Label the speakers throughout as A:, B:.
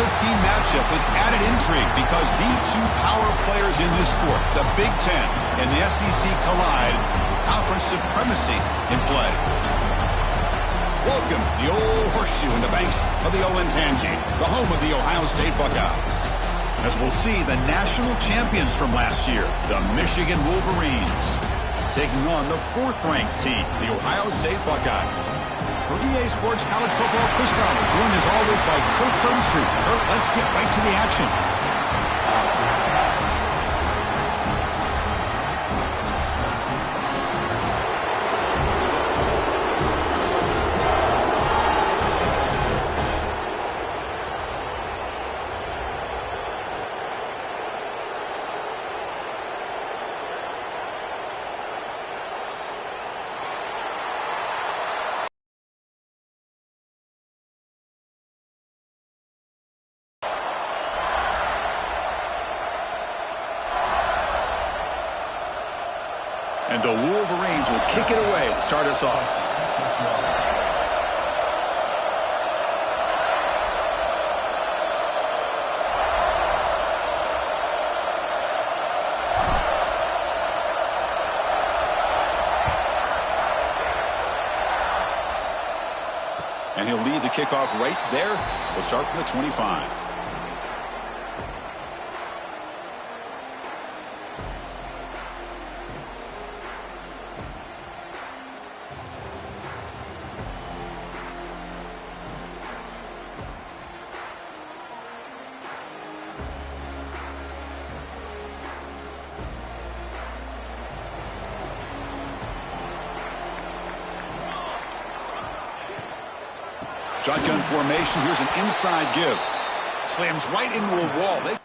A: matchup with added intrigue because the two power players in this sport, the Big Ten and the SEC, collide with conference supremacy in play. Welcome the old horseshoe in the banks of the Olentangy, the home of the Ohio State Buckeyes. As we'll see the national champions from last year, the Michigan Wolverines, taking on the fourth-ranked team, the Ohio State Buckeyes. For EA Sports College Football, Chris Fowler, joined as always by Kirk Herbstreit. Kirk, let's get right to the action. And the Wolverines will kick it away to start us off. And he'll lead the kickoff right there. We'll start from the 25. Shotgun formation. Here's an inside give. Slams right into a wall.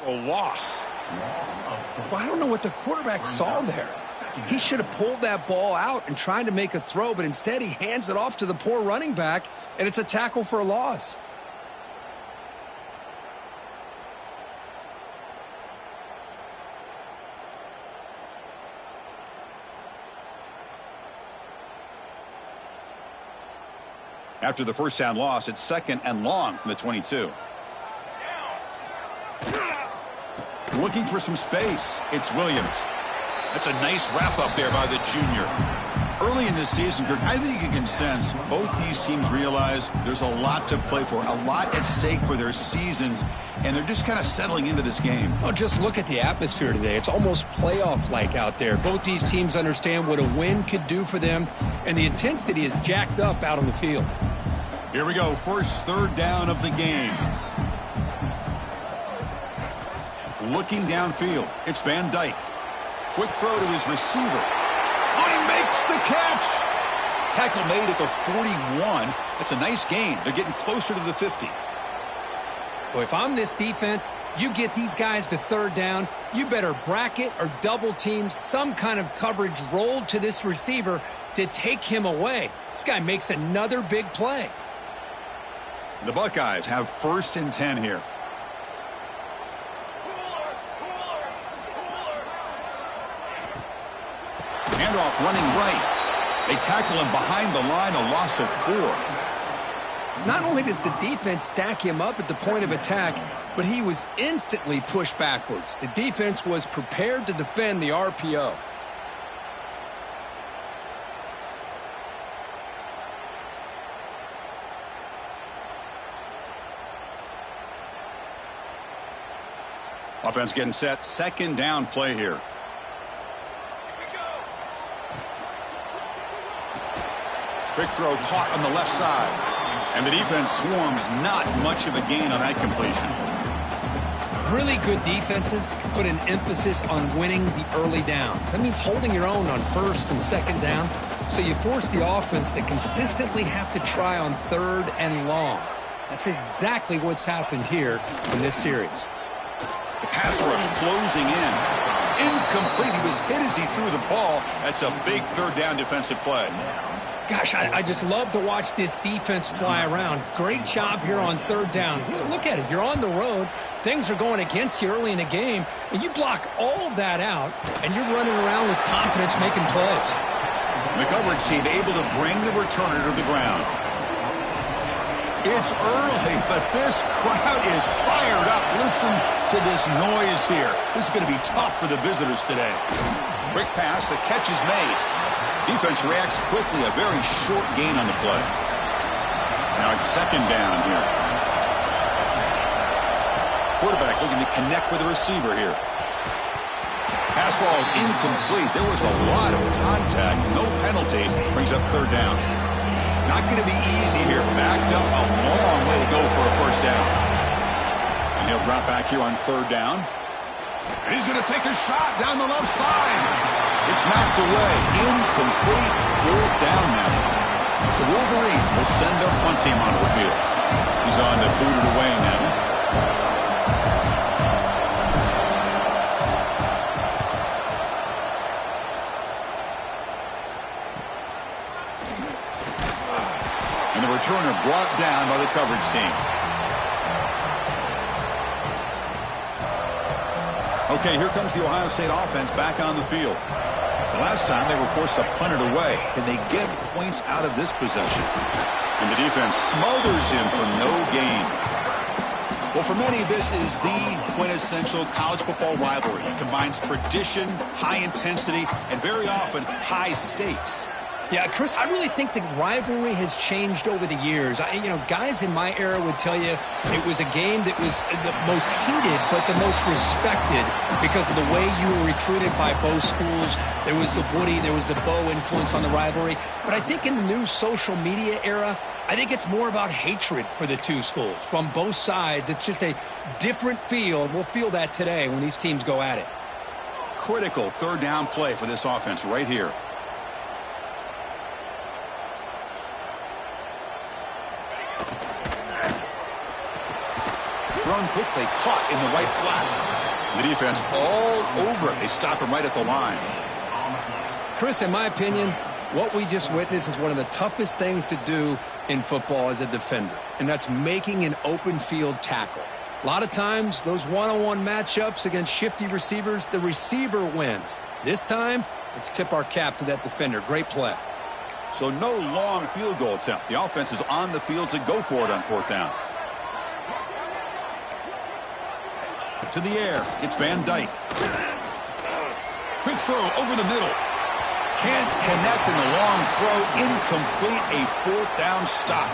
A: A loss.
B: Well, I don't know what the quarterback saw there. He should have pulled that ball out and tried to make a throw, but instead he hands it off to the poor running back, and it's a tackle for a loss.
A: After the first down loss, it's second and long from the 22. Looking for some space. It's Williams. That's a nice wrap-up there by the junior. Early in this season, Kirk, I think you can sense both these teams realize there's a lot to play for, a lot at stake for their seasons, and they're just kind of settling into this game.
B: Oh, just look at the atmosphere today. It's almost playoff-like out there. Both these teams understand what a win could do for them, and the intensity is jacked up out on the field.
A: Here we go. First third down of the game. Looking downfield, it's Van Dyke. Quick throw to his receiver. Oh, he makes the catch. Tackle made at the 41. That's a nice gain. They're getting closer to the 50.
B: Well, if I'm this defense, you get these guys to third down, you better bracket or double team some kind of coverage rolled to this receiver to take him away. This guy makes another big play.
A: The Buckeyes have first and 10 here. Handoff running right. They tackle him behind the line, a loss of 4.
B: Not only does the defense stack him up at the point of attack, but he was instantly pushed backwards. The defense was prepared to defend the RPO.
A: Offense getting set. Second down play here. Quick throw caught on the left side. And the defense swarms. Not much of a gain on that completion.
B: Really good defenses put an emphasis on winning the early downs. That means holding your own on first and second down. So you force the offense to consistently have to try on 3rd and long. That's exactly what's happened here in this series.
A: The pass rush closing in. Incomplete. He was hit as he threw the ball. That's a big 3rd down defensive play.
B: Gosh, I just love to watch this defense fly around. Great job here on 3rd down. Look at it. You're on the road. Things are going against you early in the game, and you block all of that out, and you're running around with confidence making plays.
A: The coverage team able to bring the returner to the ground. It's early, but this crowd is fired up. Listen to this noise here. This is going to be tough for the visitors today. Quick pass. The catch is made. Defense reacts quickly. A very short gain on the play. Now it's 2nd down here. Quarterback looking to connect with the receiver here. Pass ball is incomplete. There was a lot of contact. No penalty. Brings up 3rd down. Not going to be easy here. Backed up a long way to go for a 1st down. And he'll drop back here on 3rd down. And he's going to take a shot down the left side. It's knocked away. Incomplete. 4th down now. The Wolverines will send their punt team onto the field. He's on to boot it away now. And the returner brought down by the coverage team. Okay, here comes the Ohio State offense back on the field. The last time they were forced to punt it away. Can they get points out of this possession? And the defense smothers him for no gain. Well, for many, this is the quintessential college football rivalry. It combines tradition, high intensity, and very often high stakes.
B: Yeah, Chris, I really think the rivalry has changed over the years. Guys in my era would tell you it was a game that was the most heated but the most respected because of the way you were recruited by both schools. There was the Woody, there was the Bo influence on the rivalry. But I think in the new social media era, I think it's more about hatred for the two schools. From both sides, it's just a different feel. We'll feel that today when these teams go at it.
A: Critical 3rd down play for this offense right here. Thrown quickly, caught in the right flat. The defense all over it. They stop him right at the line.
B: Chris, in my opinion, what we just witnessed is one of the toughest things to do in football as a defender, and that's making an open field tackle. A lot of times, those one-on-one matchups against shifty receivers, the receiver wins. This time, let's tip our cap to that defender. Great play.
A: So no long field goal attempt. The offense is on the field to go for it on 4th down. To the air. It's Van Dyke. Quick throw over the middle. Can't connect in the long throw. Incomplete. A 4th down stop.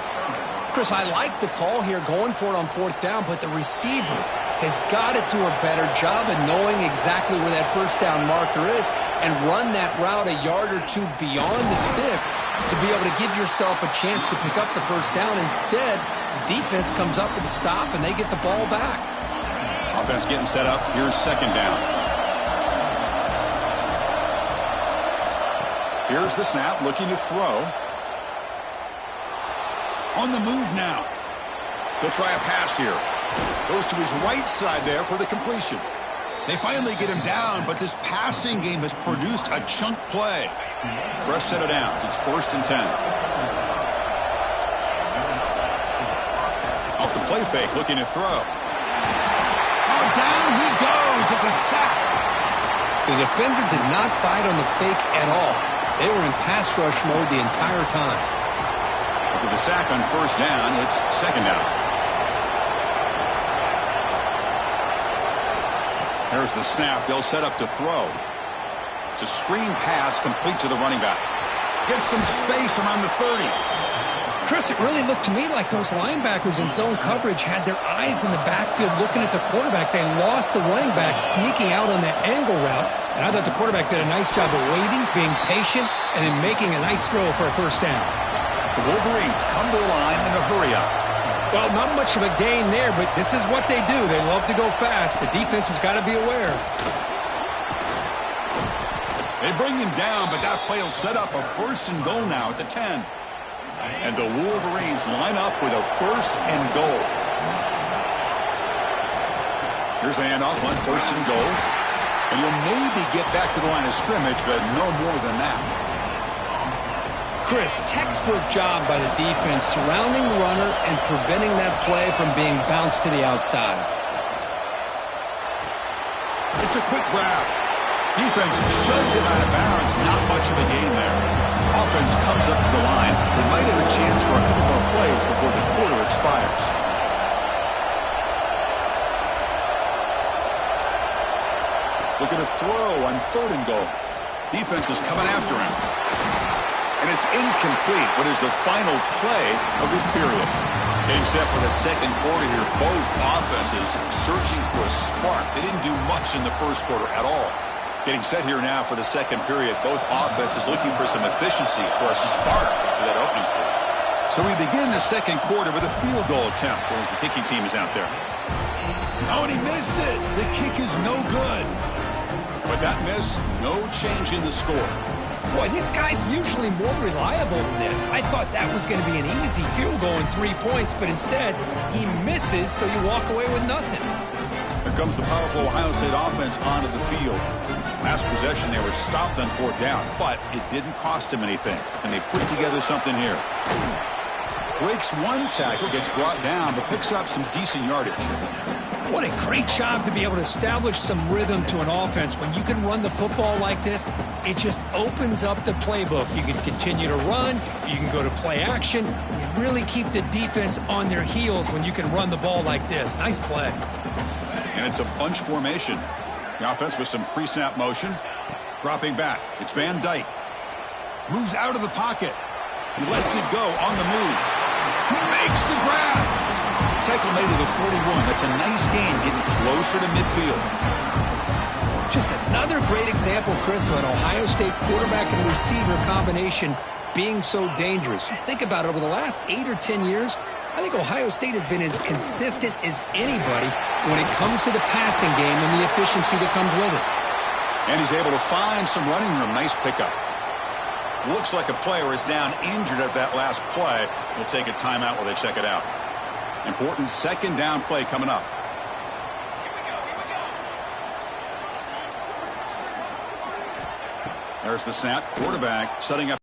B: Chris, I like the call here going for it on 4th down, but the receiver has got to do a better job of knowing exactly where that 1st down marker is and run that route a yard or two beyond the sticks to be able to give yourself a chance to pick up the 1st down. Instead, the defense comes up with a stop and they get the ball back.
A: Offense getting set up. Here's 2nd down. Here's the snap, looking to throw. On the move now. They'll try a pass here. Goes to his right side there for the completion. They finally get him down, but this passing game has produced a chunk play. Fresh set of downs. It's 1st and 10. Off the play fake, looking to throw. Down he goes. It's a sack.
B: The defender did not bite on the fake at all. They were in pass rush mode the entire time.
A: After the sack on 1st down, it's 2nd down. There's the snap. They'll set up to throw. It's a screen pass complete to the running back. Gets some space around the 30.
B: Chris, it really looked to me like those linebackers in zone coverage had their eyes in the backfield looking at the quarterback. They lost the running back sneaking out on that angle route. And I thought the quarterback did a nice job of waiting, being patient, and then making a nice throw for a 1st down.
A: The Wolverines come to the line in a hurry up.
B: Well, not much of a gain there, but this is what they do. They love to go fast. The defense has got to be aware.
A: They bring him down, but that play will set up a 1st and goal now at the 10. And the Wolverines line up with a 1st and goal. Here's the handoff on 1st and goal. And you'll maybe get back to the line of scrimmage, but no more than that.
B: Chris, textbook job by the defense surrounding the runner and preventing that play from being bounced to the outside.
A: It's a quick grab. Defense shoves it out of bounds. Not much of a gain there. Offense comes up to the line. They might have a chance for a couple more plays before the quarter expires. Look at a throw on 3rd and goal. Defense is coming after him. And it's incomplete. What is the final play of this period? Getting set for the 2nd quarter here. Both offenses searching for a spark. They didn't do much in the 1st quarter at all. Getting set here now for the 2nd period. Both offenses looking for some efficiency, for a spark to that opening quarter. So we begin the 2nd quarter with a field goal attempt as the kicking team is out there. Oh, and he missed it. The kick is no good. But that miss, no change in the score.
B: Boy, this guy's usually more reliable than this. I thought that was going to be an easy field goal and 3 points, but instead, he misses, so you walk away with nothing.
A: Here comes the powerful Ohio State offense onto the field. Last possession, they were stopped on 4th down, but it didn't cost them anything, and they put together something here. Breaks one tackle, gets brought down, but picks up some decent yardage.
B: What a great job to be able to establish some rhythm to an offense. When you can run the football like this, it just opens up the playbook. You can continue to run. You can go to play action. You really keep the defense on their heels when you can run the ball like this. Nice play.
A: And it's a bunch formation. The offense with some pre-snap motion. Dropping back. It's Van Dyke. Moves out of the pocket. He lets it go on the move. He makes the grab. Tackle made to the 41. That's a nice gain, getting closer to midfield.
B: Just another great example, Chris, of an Ohio State quarterback and receiver combination being so dangerous. You think about it, over the last 8 or 10 years, I think Ohio State has been as consistent as anybody when it comes to the passing game and the efficiency that comes with it.
A: And he's able to find some running room. Nice pickup. Looks like a player is down injured at that last play. We'll take a timeout while they check it out. Important 2nd down play coming up. There's the snap. Quarterback setting up.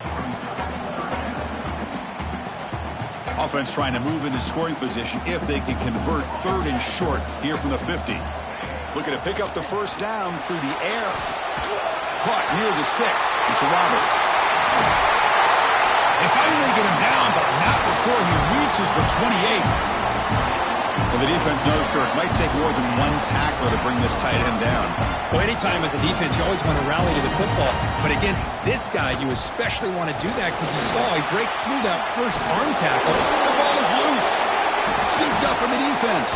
A: Offense trying to move into scoring position if they can convert 3rd and short here from the 50. Looking to pick up the 1st down through the air. Caught near the sticks. It's Roberts. They finally get him down, but not before he reaches the 28. Well, the defense knows, Kirk, might take more than one tackler to bring this tight end down.
B: Well, anytime as a defense, you always want to rally to the football. But against this guy, you especially want to do that because you saw he breaks through that 1st arm tackle.
A: The ball is loose. Scooped up in the defense.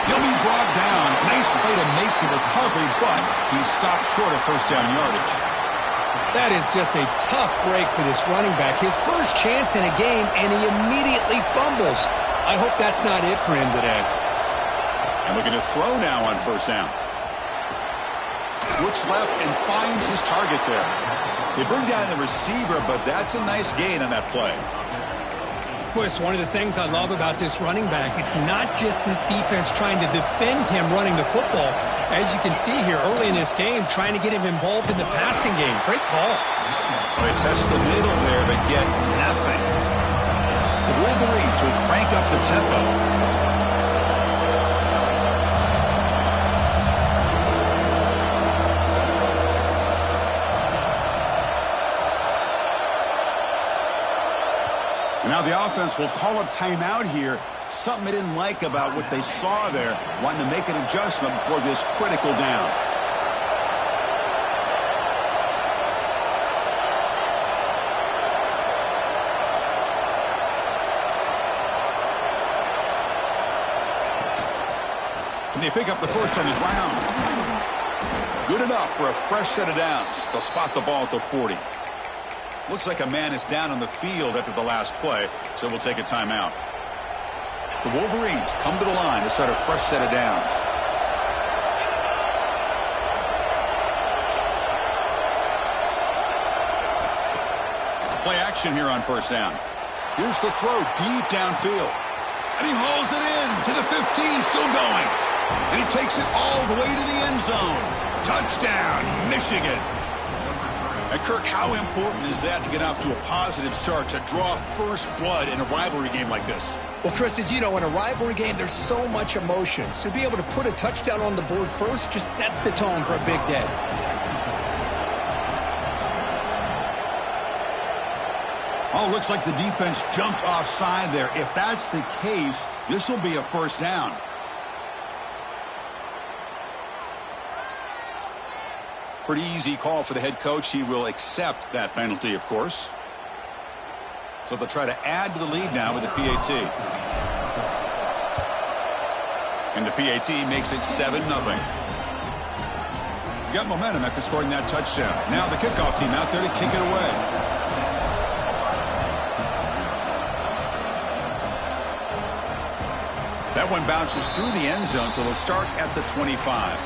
A: He'll be brought down. Nice play to make the recovery, but he stopped short of 1st down yardage.
B: That is just a tough break for this running back. His first chance in a game, and he immediately fumbles. I hope that's not it for him today.
A: And looking to throw now on 1st down. Looks left and finds his target there. They bring down the receiver, but that's a nice gain on that play.
B: Boy, it's one of the things I love about this running back. It's not just this defense trying to defend him running the football. As you can see here early in this game, trying to get him involved in the passing game. Great call.
A: Well, they test the middle there, but get nothing. The Wolverines will crank up the tempo. Now the offense will call a timeout here. Something they didn't like about what they saw there. Wanting to make an adjustment before this critical down. Can they pick up the 1st on the ground? Good enough for a fresh set of downs. They'll spot the ball at the 40. Looks like a man is down on the field after the last play, so we'll take a timeout. The Wolverines come to the line to start a fresh set of downs. Play action here on first down. Here's the throw deep downfield. And he hauls it in to the 15, still going. And he takes it all the way to the end zone. Touchdown, Michigan. And Kirk, how important is that to get off to a positive start, to draw first blood in a rivalry game like this?
B: Well, Chris, as you know, in a rivalry game, there's so much emotion. So to be able to put a touchdown on the board first just sets the tone for a big day.
A: Oh, looks like the defense jumped offside there. If that's the case, this will be a first down. Pretty easy call for the head coach. He will accept that penalty, of course. So they'll try to add to the lead now with the PAT. And the PAT makes it 7-0. Got momentum after scoring that touchdown. Now the kickoff team out there to kick it away. That one bounces through the end zone, so they'll start at the 25.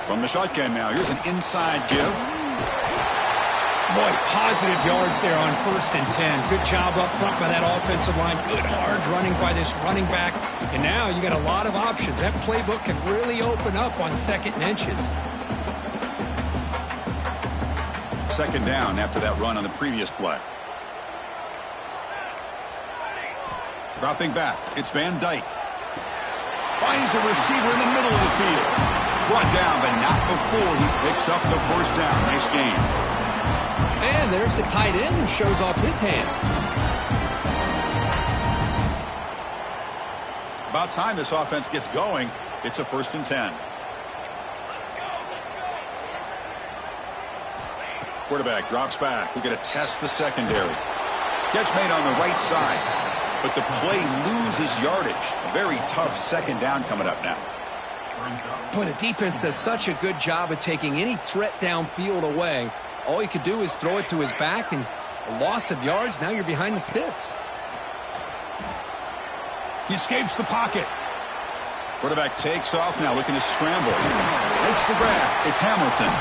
A: From the shotgun now, here's an inside give.
B: Boy, positive yards there on 1st and 10. Good job up front by that offensive line. Good hard running by this running back. And now you got a lot of options. That playbook can really open up on 2nd and inches.
A: Second down after that run on the previous play. Dropping back, it's Van Dyke. Finds a receiver in the middle of the field. Brought down, but not before he picks up the first down. Nice game.
B: And there's the tight end who shows off his hands.
A: About time this offense gets going. It's a 1st and 10. Quarterback drops back. We're going to test the secondary. Catch made on the right side, but the play loses yardage. A very tough second down coming up now.
B: Boy, the defense does such a good job of taking any threat downfield away. All he could do is throw it to his back, and a loss of yards, now you're behind the sticks.
A: He escapes the pocket. Quarterback takes off now, looking to scramble. Makes the grab. It's Hamilton.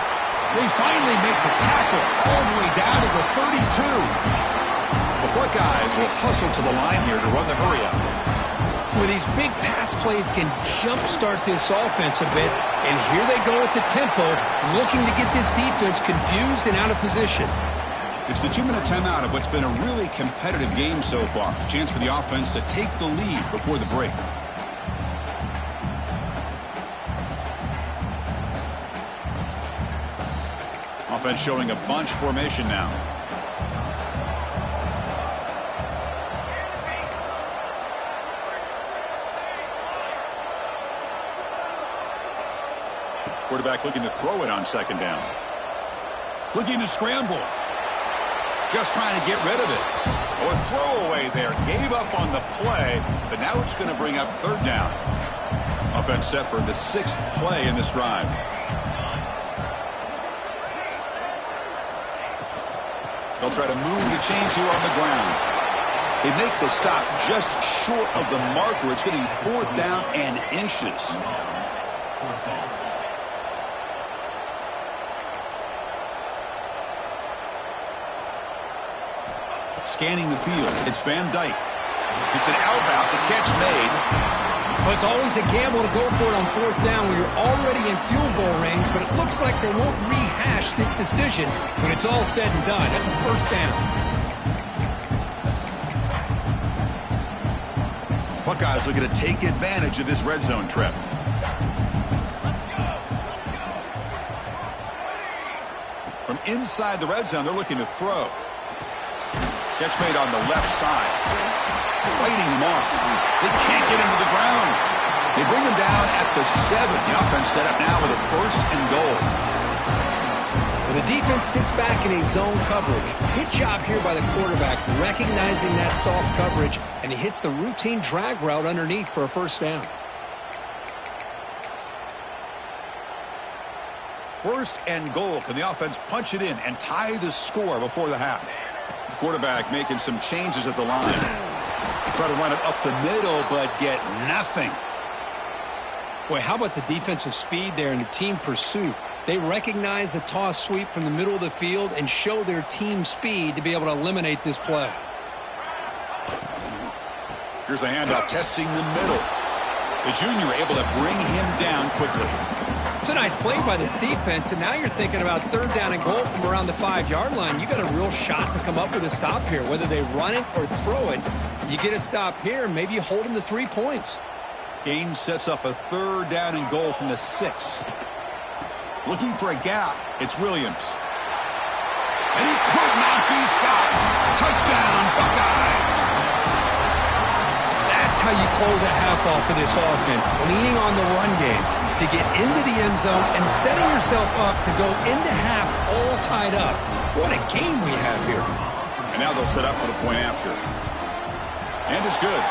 A: They finally make the tackle all the way down to the 32. The Buckeyes will hustle to the line here to run the hurry-up.
B: Well, these big pass plays can jumpstart this offense a bit, and here they go at the tempo, looking to get this defense confused and out of position.
A: It's the 2-minute timeout of what's been a really competitive game so far. A chance for the offense to take the lead before the break. Offense showing a bunch formation now. Quarterback looking to throw it on 2nd down. Looking to scramble. Just trying to get rid of it. Oh, a throwaway there. Gave up on the play, but now it's going to bring up 3rd down. Offense set for the 6th play in this drive. They'll try to move the chains here on the ground. They make the stop just short of the marker. It's going to be 4th down and inches. Scanning the field, it's Van Dyke. It's an outbound, the catch made.
B: Well, it's always a gamble to go for it on 4th down when you're already in field goal range, but it looks like they won't rehash this decision when it's all said and done. That's a 1st down.
A: Buckeyes looking to take advantage of this red zone trip. From inside the red zone, they're looking to throw. Catch made on the left side. Fighting him off. They can't get him to the ground. They bring him down at the 7. The offense set up now with a 1st and goal.
B: Well, the defense sits back in a zone coverage. Good job here by the quarterback, recognizing that soft coverage, and he hits the routine drag route underneath for a 1st down.
A: 1st and goal. Can the offense punch it in and tie the score before the half? Quarterback making some changes at the line. Try to run it up the middle, but get nothing.
B: Boy, how about the defensive speed there and the team pursuit? They recognize the toss sweep from the middle of the field and show their team speed to be able to eliminate this play.
A: Here's the handoff, testing the middle. The junior able to bring him down quickly.
B: It's a nice play by this defense, and now you're thinking about third down and goal from around the 5-yard line. You got a real shot to come up with a stop here. Whether they run it or throw it, you get a stop here, maybe you hold them to 3 points.
A: Gain sets up a third down and goal from the 6. Looking for a gap. It's Williams. And he could not be stopped. Touchdown, Buckeyes.
B: That's how you close a half off for this offense, leaning on the run game to get into the end zone and setting yourself up to go into half all tied up. What a game we have here.
A: And now they'll set up for the point after. And it's good.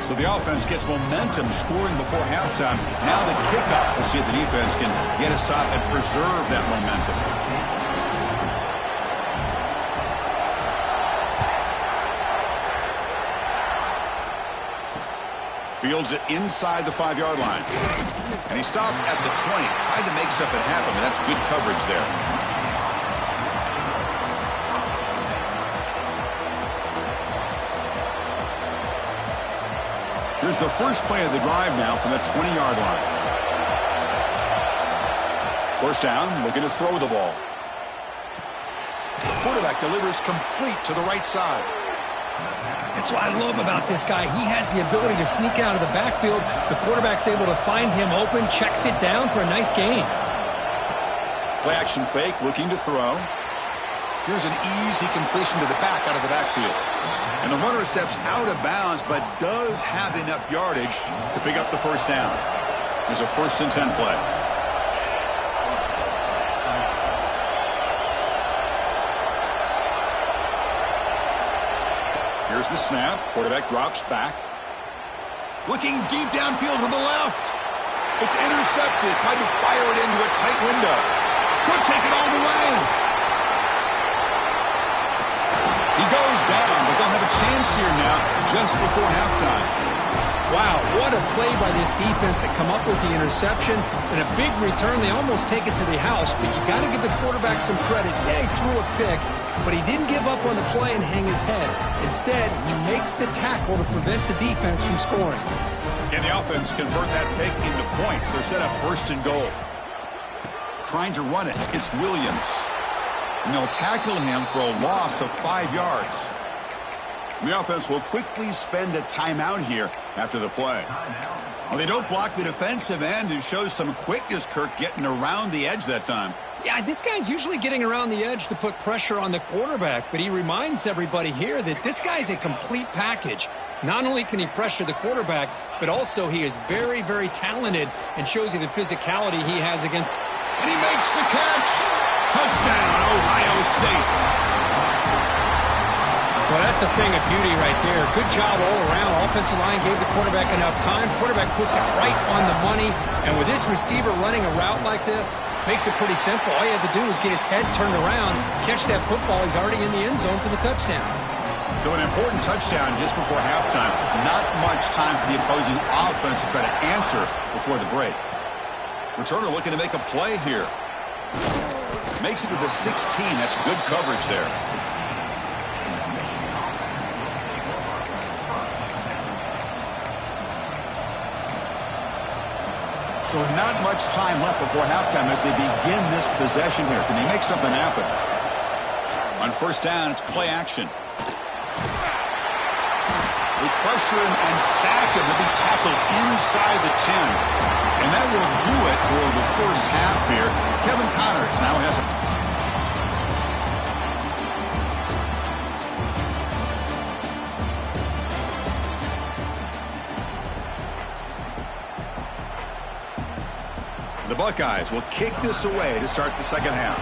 A: So the offense gets momentum scoring before halftime. Now the kickoff. We'll see if the defense can get a stop and preserve that momentum. Fields it inside the 5-yard line. And he stopped at the 20. Tried to make something happen, but that's good coverage there. Here's the first play of the drive now from the 20-yard line. First down, looking to throw the ball. Quarterback delivers complete to the right side.
B: That's what I love about this guy. He has the ability to sneak out of the backfield. The quarterback's able to find him open, checks it down for a nice gain.
A: Play action fake, looking to throw. Here's an easy completion to the back out of the backfield. And the runner steps out of bounds, but does have enough yardage to pick up the first down. There's a 1st and 10 play. Here's the snap. Quarterback drops back. Looking deep downfield to the left. It's intercepted. Tried to fire it into a tight window. Could take it all the way. He goes down, but they'll have a chance here now just before halftime.
B: Wow, what a play by this defense to come up with the interception. And a big return. They almost take it to the house, but you got to give the quarterback some credit. Yeah, he threw a pick, but he didn't give up on the play and hang his head. Instead, he makes the tackle to prevent the defense from scoring.
A: And the offense convert that pick into points. They're set up 1st and goal. Trying to run it. It's Williams. And they'll tackle him for a loss of 5 yards. The offense will quickly spend a timeout here after the play. Well, they don't block the defensive end, who shows some quickness, Kirk, getting around the edge that time.
B: Yeah, this guy's usually getting around the edge to put pressure on the quarterback, but he reminds everybody here that this guy's a complete package. Not only can he pressure the quarterback, but also he is very, very talented and shows you the physicality he has against.
A: And he makes the catch. Touchdown, Ohio State.
B: Well, that's a thing of beauty right there. Good job all around. Offensive line gave the quarterback enough time. Quarterback puts it right on the money. And with this receiver running a route like this, makes it pretty simple. All you have to do is get his head turned around, catch that football. He's already in the end zone for the touchdown.
A: So an important touchdown just before halftime. Not much time for the opposing offense to try to answer before the break. Returner looking to make a play here. Makes it to the 16. That's good coverage there. So not much time left before halftime as they begin this possession here. Can they make something happen? On first down, it's play action. They pressure him and sack him to be tackled inside the 10. And that will do it for the first half here. Kevin Connors now has it. The Buckeyes will kick this away to start the second half.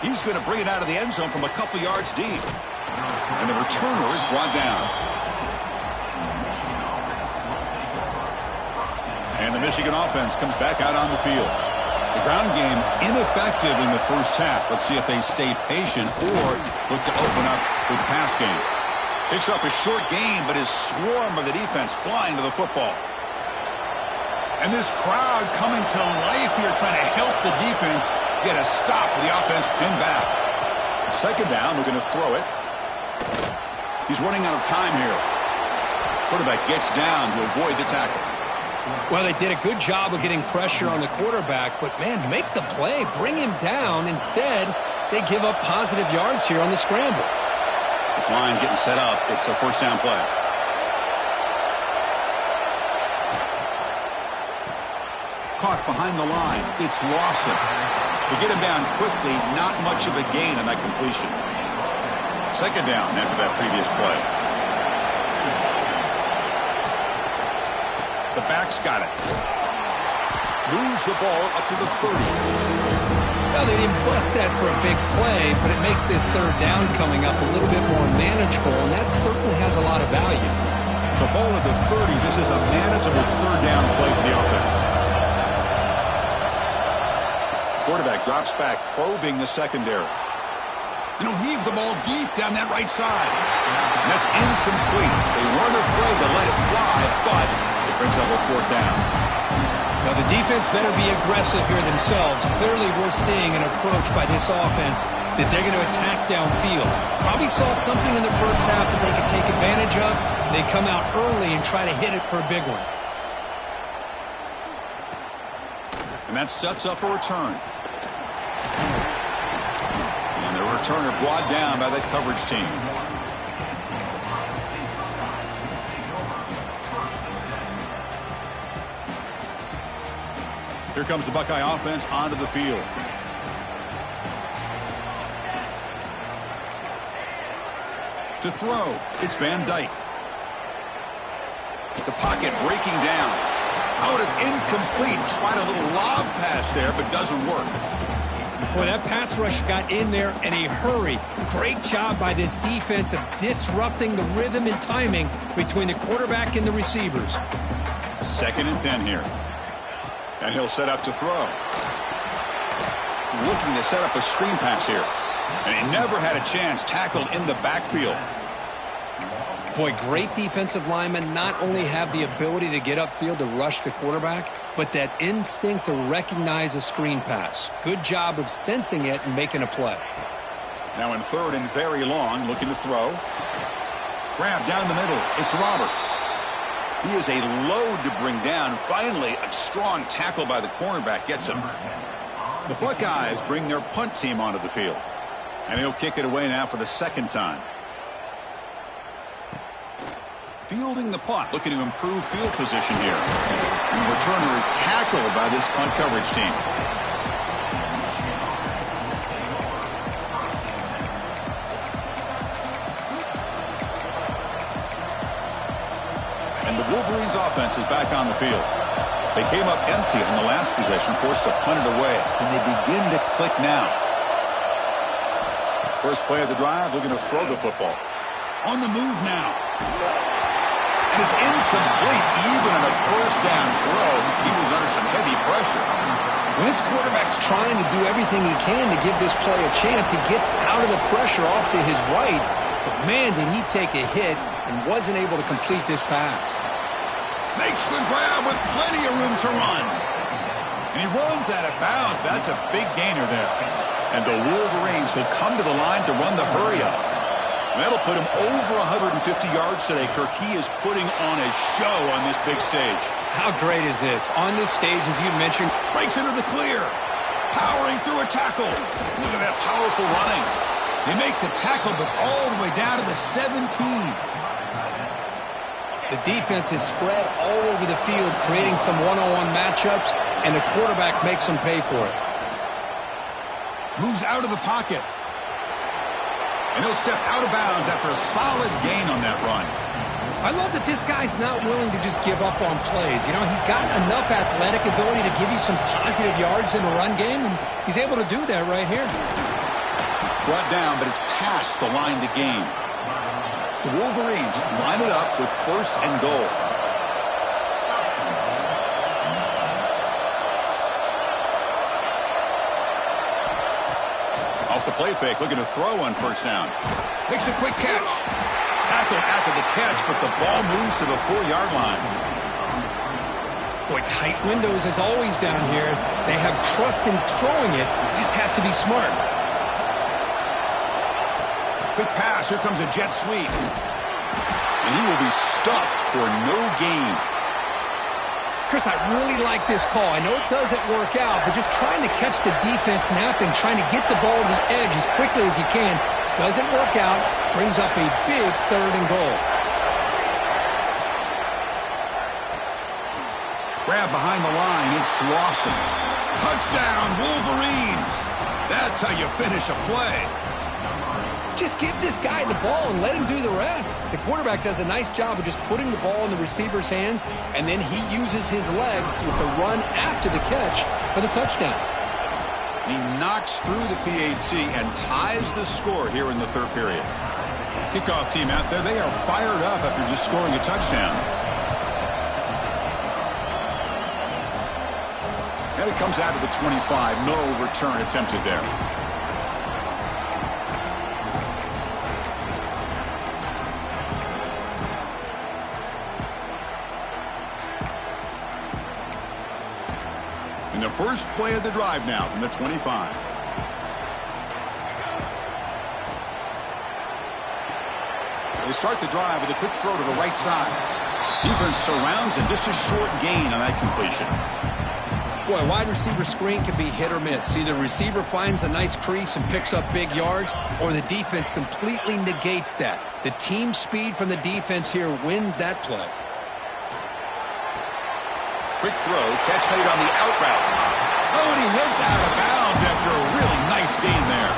A: He's going to bring it out of the end zone from a couple yards deep. And the returner is brought down. And the Michigan offense comes back out on the field. The ground game ineffective in the first half. Let's see if they stay patient or look to open up with the pass game. Picks up a short gain, but his swarm of the defense flying to the football. And this crowd coming to life here, trying to help the defense get a stop with the offense pinned back. Second down, looking to throw it. He's running out of time here. Quarterback gets down to avoid the tackle.
B: Well, they did a good job of getting pressure on the quarterback, but, man, make the play. Bring him down. Instead, they give up positive yards here on the scramble.
A: This line getting set up. It's a first down play. Caught behind the line. It's Lawson. They get him down quickly. Not much of a gain on that completion. Second down after that previous play. The back's got it. Moves the ball up to the 30.
B: Well, they didn't bust that for a big play, but it makes this third down coming up a little bit more manageable, and that certainly has a lot of value.
A: So ball at the 30. This is a manageable third down play for the offense. Quarterback drops back, probing the secondary. And he'll heave the ball deep down that right side. And that's incomplete. They weren't afraid to let it fly, but it brings up a fourth down.
B: Now, the defense better be aggressive here themselves. Clearly, we're seeing an approach by this offense that they're going to attack downfield. Probably saw something in the first half that they could take advantage of. They come out early and try to hit it for a big one.
A: And that sets up a return. And the returner brought down by that coverage team. Here comes the Buckeye offense onto the field. To throw, it's Van Dyke. The pocket breaking down. Oh, it's incomplete. Tried a little lob pass there, but doesn't work.
B: Boy, that pass rush got in there in a hurry. Great job by this defense of disrupting the rhythm and timing between the quarterback and the receivers.
A: 2nd and 10 here. And he'll set up to throw. Looking to set up a screen pass here. And he never had a chance, tackled in the backfield.
B: Boy, great defensive linemen not only have the ability to get upfield to rush the quarterback, but that instinct to recognize a screen pass. Good job of sensing it and making a play.
A: Now in 3rd and very long, looking to throw. Grab down the middle. It's Roberts. He is a load to bring down. Finally, a strong tackle by the cornerback gets him. The Buckeyes bring their punt team onto the field. And he'll kick it away now for the 2nd time. Fielding the punt, looking to improve field position here. And the returner is tackled by this punt coverage team. And the Wolverines offense is back on the field. They came up empty on the last possession, forced to punt it away. And they begin to click now. First play of the drive, looking to throw the football. On the move now. And it's incomplete, even on a first down throw. He was under some heavy pressure.
B: When this quarterback's trying to do everything he can to give this play a chance, he gets out of the pressure off to his right. But, man, did he take a hit and wasn't able to complete this pass.
A: Makes the grab with plenty of room to run. And he runs out of bounds. That's a big gainer there. And the Wolverines will come to the line to run the hurry-up. That'll put him over 150 yards today. Kirk, he is putting on a show on this big stage.
B: How great is this? On this stage, as you mentioned.
A: Breaks into the clear. Powering through a tackle. Look at that powerful running. They make the tackle, but all the way down to the 17.
B: The defense is spread all over the field, creating some one-on-one matchups, and the quarterback makes them pay for it.
A: Moves out of the pocket. And he'll step out of bounds after a solid gain on that run.
B: I love that this guy's not willing to just give up on plays. You know, he's got enough athletic ability to give you some positive yards in the run game, and he's able to do that right here.
A: Brought down, but it's past the line to gain. The Wolverines line it up with 1st and goal. Off the play fake, looking to throw on 1st down. Makes a quick catch. Tackled after the catch, but the ball moves to the 4-yard line.
B: Boy, tight windows as always down here. They have trust in throwing it. You just have to be smart.
A: Quick pass. Here comes a jet sweep. And he will be stuffed for no gain.
B: Chris, I really like this call. I know it doesn't work out, but just trying to catch the defense napping, trying to get the ball to the edge as quickly as you can. Doesn't work out. Brings up a big 3rd and goal.
A: Grab behind the line. It's Lawson. Touchdown, Wolverines. That's how you finish a play.
B: Just give this guy the ball and let him do the rest. The quarterback does a nice job of just putting the ball in the receiver's hands, and then he uses his legs with the run after the catch for the touchdown.
A: He knocks through the PAT and ties the score here in the 3rd period. Kickoff team out there, they are fired up after just scoring a touchdown. And it comes out of the 25. No return attempted there. The first play of the drive now from the 25. They start the drive with a quick throw to the right side. Defense surrounds him. Just a short gain on that completion.
B: Boy, wide receiver screen can be hit or miss. Either receiver finds a nice crease and picks up big yards, or the defense completely negates that. The team speed from the defense here wins that play.
A: Quick throw, catch made on the out route. Oh, and he heads out of bounds after a really nice gain there.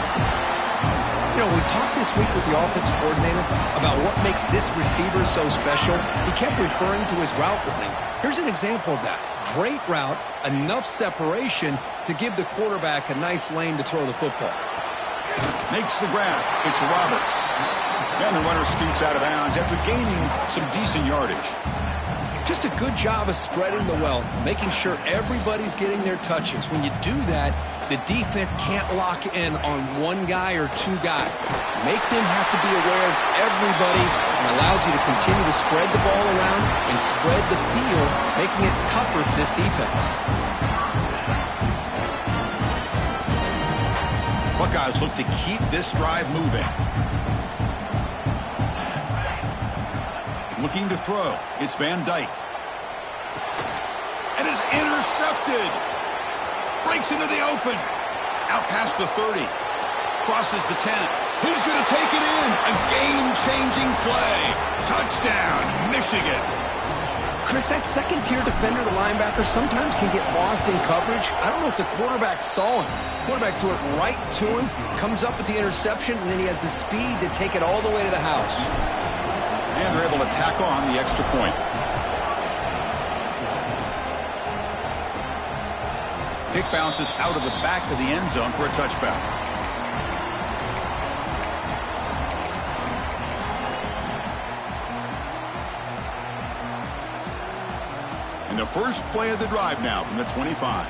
B: You know, we talked this week with the offensive coordinator about what makes this receiver so special. He kept referring to his route running. Here's an example of that. Great route, enough separation to give the quarterback a nice lane to throw the football.
A: Makes the grab. It's Roberts. And the runner scoots out of bounds after gaining some decent yardage.
B: Just a good job of spreading the wealth, making sure everybody's getting their touches. When you do that, the defense can't lock in on one guy or two guys. Make them have to be aware of everybody, and allows you to continue to spread the ball around and spread the field, making it tougher for this defense.
A: Buckeyes look to keep this drive moving. Looking to throw. It's Van Dyke. And is intercepted. Breaks into the open. Out past the 30. Crosses the 10. He's going to take it in. A game-changing play. Touchdown, Michigan.
B: Chris, that second-tier defender, the linebacker, sometimes can get lost in coverage. I don't know if the quarterback saw him. Quarterback threw it right to him, comes up with the interception, and then he has the speed to take it all the way to the house.
A: And they're able to tack on the extra point. Kick bounces out of the back of the end zone for a touchback. And the first play of the drive now from the 25.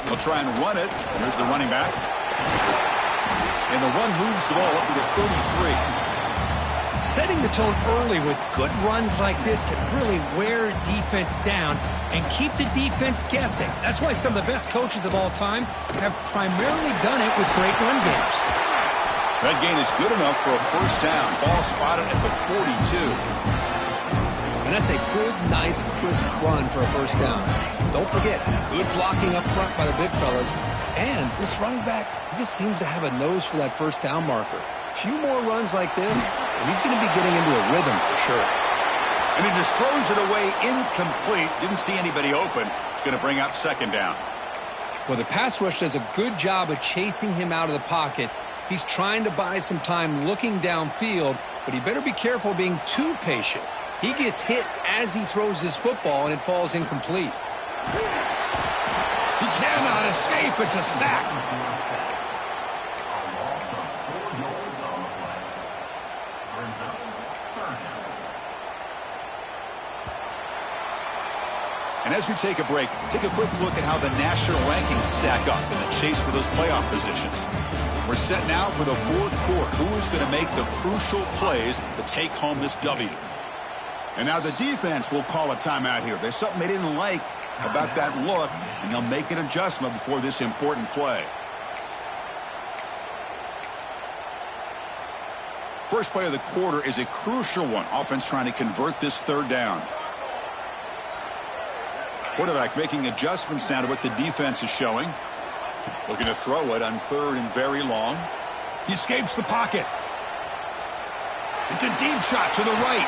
A: They'll try and run it. Here's the running back. And the run moves the ball up to the 33.
B: Setting the tone early with good runs like this can really wear defense down and keep the defense guessing. That's why some of the best coaches of all time have primarily done it with great run games.
A: That gain is good enough for a first down. Ball spotted at the 42.
B: And that's a good, nice, crisp run for a first down. Don't forget, good blocking up front by the big fellas. And this running back, he just seems to have a nose for that first down marker. A few more runs like this, and he's going to be getting into a rhythm for sure.
A: And he just throws it away incomplete. Didn't see anybody open. It's going to bring out second down.
B: Well, the pass rush does a good job of chasing him out of the pocket. He's trying to buy some time looking downfield, but he better be careful being too patient. He gets hit as he throws this football, and it falls incomplete.
A: He cannot escape. It's a sack. And as we take a break, take a quick look at how the national rankings stack up in the chase for those playoff positions. We're set now for the fourth quarter. Who is going to make the crucial plays to take home this W? And now the defense will call a timeout here. There's something they didn't like about that look, and they'll make an adjustment before this important play. First play of the quarter is a crucial one. Offense trying to convert this third down. Quarterback making adjustments now to what the defense is showing. Looking to throw it on third and very long. He escapes the pocket. It's a deep shot to the right.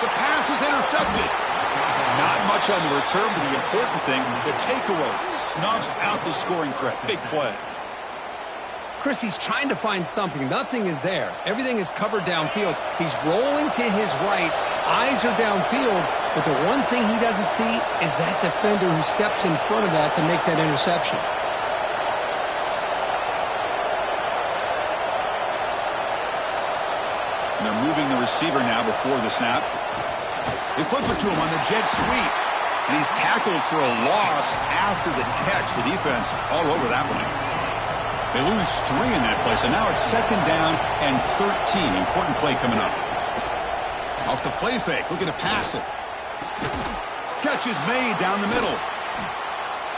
A: The pass is intercepted. Not much on the return, but the important thing, the takeaway snuffs out the scoring threat. Big play.
B: Chris, he's trying to find something. Nothing is there. Everything is covered downfield. He's rolling to his right. Eyes are downfield. But the one thing he doesn't see is that defender who steps in front of that to make that interception.
A: And they're moving the receiver now before the snap. They flip it to him on the jet sweep. And he's tackled for a loss after the catch. The defense all over that one. They lose 3 in that play, so now it's second down and 13. Important play coming up. Off the play fake, looking to pass it. Catch is made down the middle.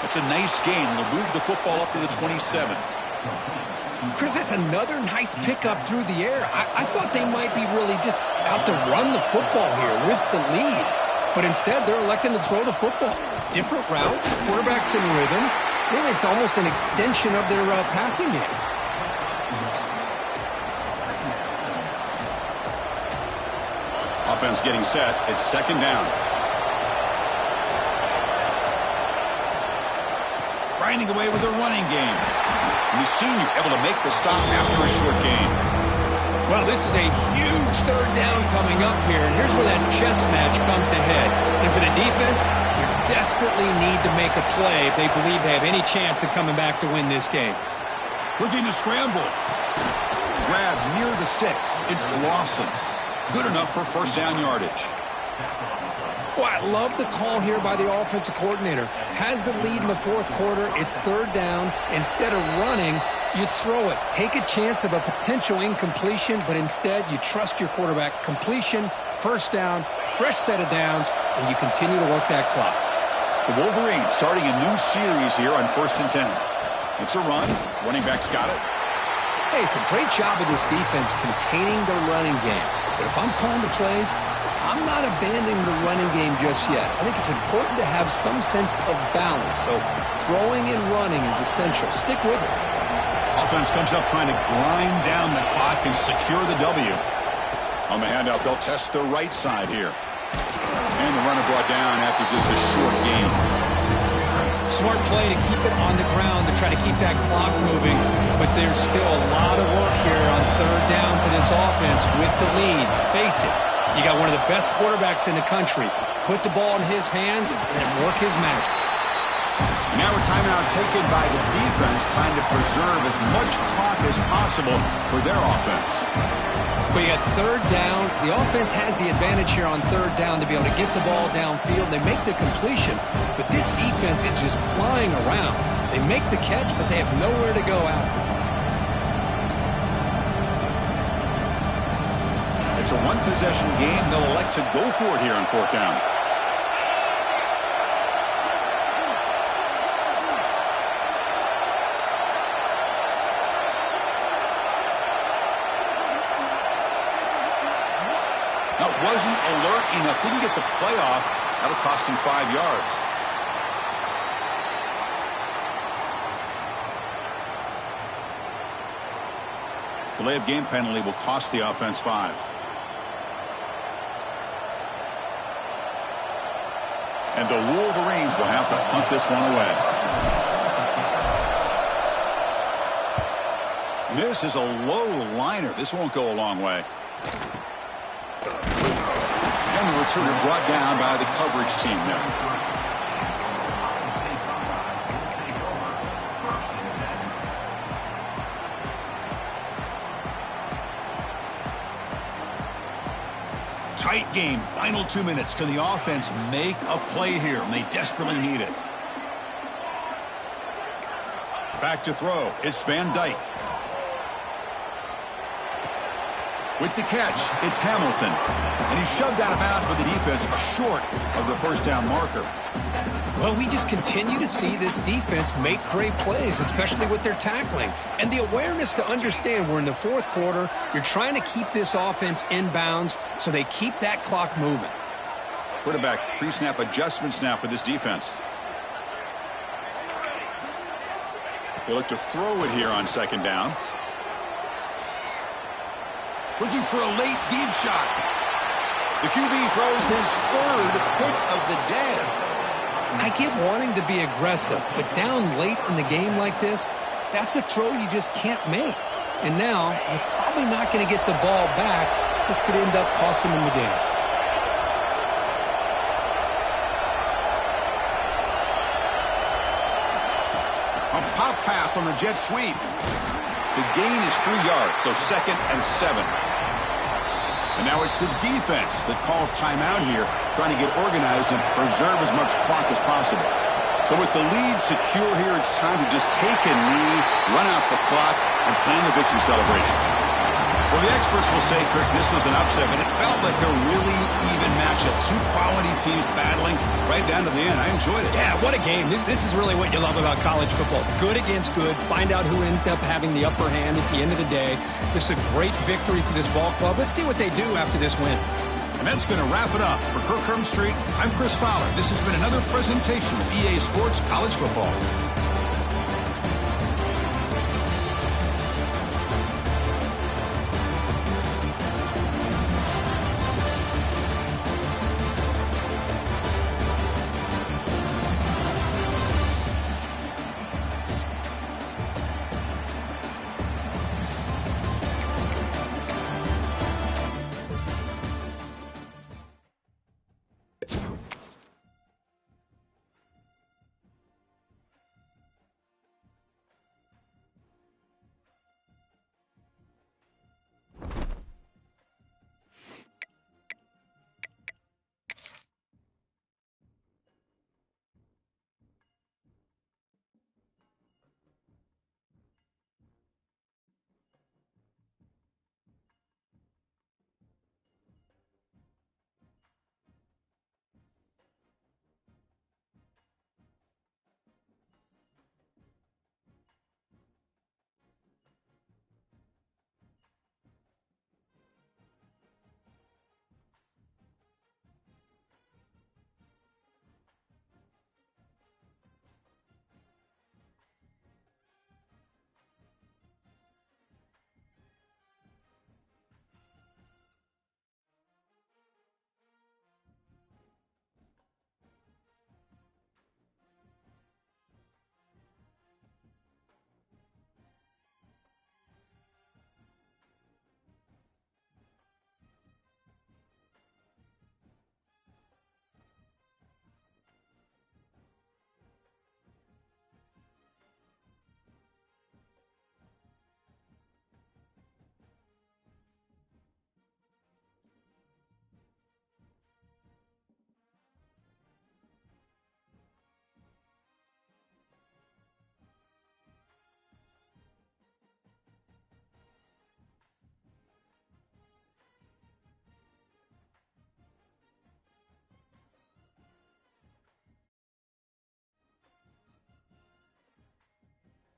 A: That's a nice gain. They'll move the football up to the 27.
B: Chris, that's another nice pickup through the air. I thought they might be really just out to run the football here with the lead. But instead, they're electing to throw the football. Different routes, quarterback's in rhythm. Really, it's almost an extension of their passing game.
A: Offense getting set. It's second down. Grinding away with a running game. And the senior able to make the stop after a short gain.
B: Well, this is a huge third down coming up here, and here's where that chess match comes to head. And for the defense, you desperately need to make a play if they believe they have any chance of coming back to win this game.
A: Looking to scramble. Grab near the sticks. It's Lawson. Good enough for first down yardage.
B: Well, I love the call here by the offensive coordinator. Has the lead in the fourth quarter. It's third down. Instead of running, you throw it. Take a chance of a potential incompletion, but instead you trust your quarterback. Completion, first down, fresh set of downs, and you continue to work that clock.
A: The Wolverines starting a new series here on 1st and 10. It's a run. Running back's got it.
B: Hey, it's a great job of this defense containing the running game. But if I'm calling the plays, I'm not abandoning the running game just yet. I think it's important to have some sense of balance. So throwing and running is essential. Stick with it.
A: Offense comes up trying to grind down the clock and secure the W. On the handout, they'll test the right side here. And the runner brought down after just a short gain.
B: Smart play to keep it on the ground to try to keep that clock moving. But there's still a lot of work here on third down for this offense with the lead. Face it, you got one of the best quarterbacks in the country. Put the ball in his hands and work his magic.
A: And now a timeout taken by the defense, trying to preserve as much clock as possible for their offense.
B: But you got third down. The offense has the advantage here on third down to be able to get the ball downfield. They make the completion, but this defense is just flying around. They make the catch, but they have nowhere to go after.
A: It's a one-possession game. They'll elect to go for it here on fourth down. Now, it wasn't alert enough. Didn't get the play off. That'll cost him 5 yards. Delay of game penalty will cost the offense 5. And the Wolverines will have to punt this one away. This is a low liner. This won't go a long way. And the returner brought down by the coverage team there. Tight game. Final 2 minutes. Can the offense make a play here? And they desperately need it. Back to throw. It's Van Dyke. With the catch, it's Hamilton. And he's shoved out of bounds by the defense short of the first down marker.
B: Well, we just continue to see this defense make great plays, especially with their tackling. And the awareness to understand we're in the fourth quarter, you're trying to keep this offense in bounds so they keep that clock moving.
A: Quarterback pre-snap adjustments now for this defense. They look to throw it here on second down. Looking for a late deep shot. The QB throws his third pick of the day.
B: I get wanting to be aggressive, but down late in the game like this, that's a throw you just can't make. And now, you're probably not going to get the ball back. This could end up costing him the game.
A: A pop pass on the jet sweep. The gain is 3 yards, so 2nd and 7. And now it's the defense that calls timeout here, trying to get organized and preserve as much clock as possible. So with the lead secure here, it's time to just take a knee, run out the clock, and plan the victory celebration. Well, the experts will say, Kirk, this was an upset, but it felt like a really even matchup. Two quality teams battling right down to the end. I enjoyed it.
B: Yeah, what a game. This is really what you love about college football. Good against good. Find out who ends up having the upper hand at the end of the day. This is a great victory for this ball club. Let's see what they do after this win.
A: And that's going to wrap it up. For Kirk Herbstreit, I'm Chris Fowler. This has been another presentation of EA Sports College Football.